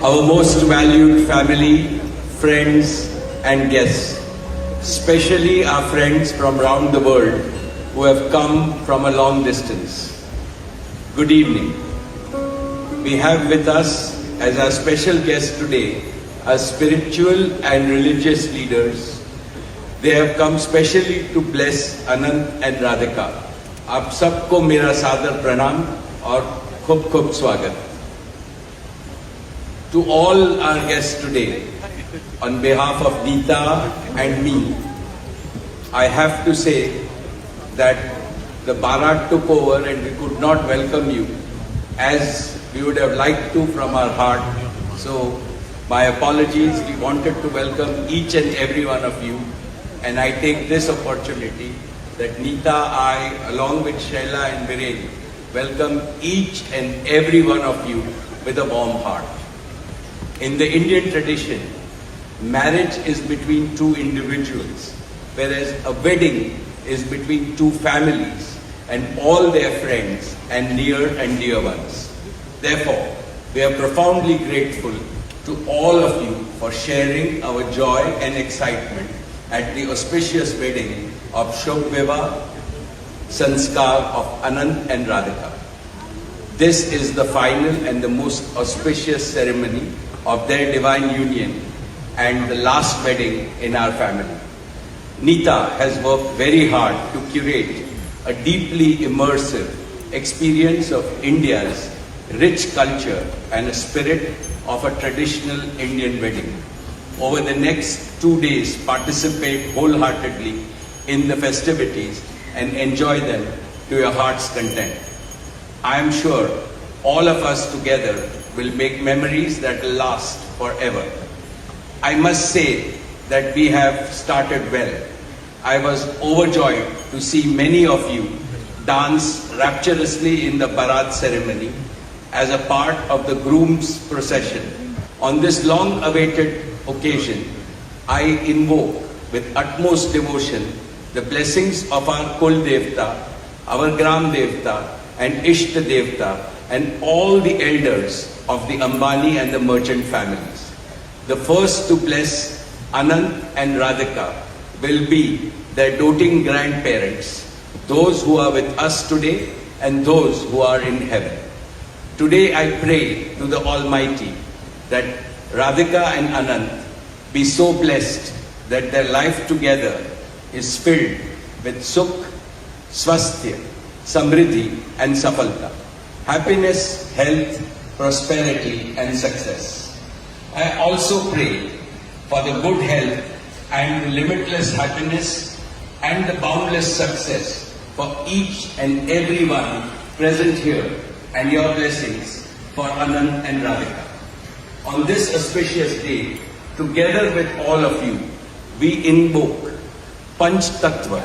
our most valued family, friends and guests, especially our friends from around the world who have come from a long distance. Good evening. We have with us as our special guests today our spiritual and religious leaders. They have come specially to bless Anant and Radhika. आप सबको मेरा सादर प्रणाम और खूब खूब स्वागत. To all our guests today, on behalf of Neeta and me, I have to say that the Bharat took over and we could not welcome you as we would have liked to from our heart. So my apologies. We wanted to welcome each and every one of you, and I take this opportunity that Neeta, I, along with Shaila and Viren, welcome each and every one of you with a warm heart. In the Indian tradition, marriage is between two individuals, whereas a wedding is between two families and all their friends and dear ones. Therefore, we are profoundly grateful to all of you for sharing our joy and excitement at the auspicious wedding of Shobh Vivah Sanskar of Anant and Radhika. This is the final and the most auspicious ceremony of their divine union and the last wedding in our family. Neeta has worked very hard to curate a deeply immersive experience of India's rich culture and a spirit of a traditional Indian wedding. Over the next 2 days, participate wholeheartedly in the festivities and enjoy them to your heart's content. I am sure all of us together will make memories that will last forever. I must say that we have started well. I was overjoyed to see many of you dance rapturously in the Bharat ceremony as a part of the groom's procession. On this long-awaited occasion, I invoke with utmost devotion the blessings of our Kul Devta, our Gram Devta and Ishta Devta and all the elders of the Ambani and the merchant families. The first to bless Anant and Radhika will be their doting grandparents, those who are with us today and those who are in heaven. Today I pray to the Almighty that Radhika and Anant be so blessed that their life together is filled with Sukh, Swasthya, Samriddhi and Safalta, happiness, health, prosperity and success. I also pray for the good health and the limitless happiness and the boundless success for each and every one present here and your blessings for Anant and Radhika. On this auspicious day, together with all of you, we invoke Panch Tattva,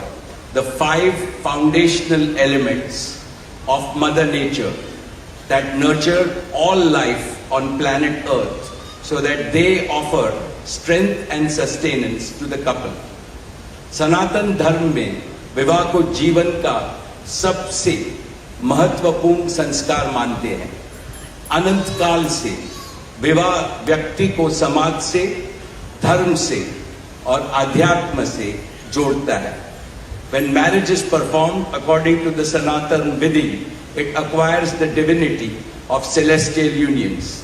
the 5 foundational elements of Mother Nature that nurture all life on planet Earth so that they offer strength and sustenance to the couple. सनातन धर्म में विवाह को जीवन का सबसे महत्वपूर्ण संस्कार मानते हैं. अनंत काल से विवाह व्यक्ति को समाज से, धर्म से और अध्यात्म से जोड़ता है. When marriage is performed according to the Sanatan Vidhi, it acquires the divinity of celestial unions.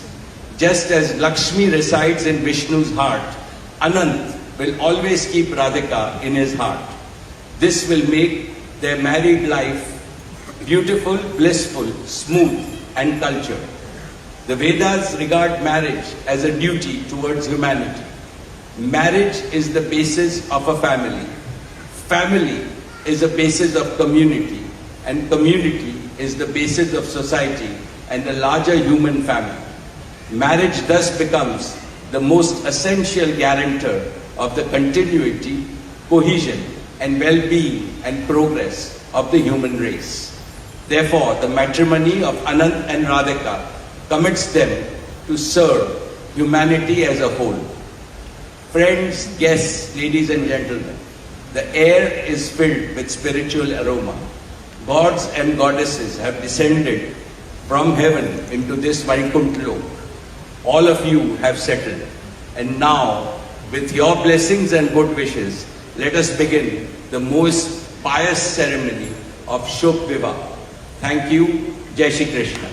Just as Lakshmi resides in Vishnu's heart, Anant will always keep Radhika in his heart. This will make their married life beautiful, blissful, smooth and cultured. The Vedas regard marriage as a duty towards humanity. Marriage is the basis of a family. Family is the basis of community, and community is the basis of society and the larger human family. Marriage thus becomes the most essential guarantor of the continuity, cohesion and well-being and progress of the human race. Therefore, the matrimony of Anant and Radhika commits them to serve humanity as a whole. Friends, guests, ladies and gentlemen, the air is filled with spiritual aroma. Gods and goddesses have descended from heaven into this Vaikuntha Lok. all of you have settled. And now, with your blessings and good wishes, let us begin the most pious ceremony of Shubh Vivah. Thank you. Jai Shri Krishna.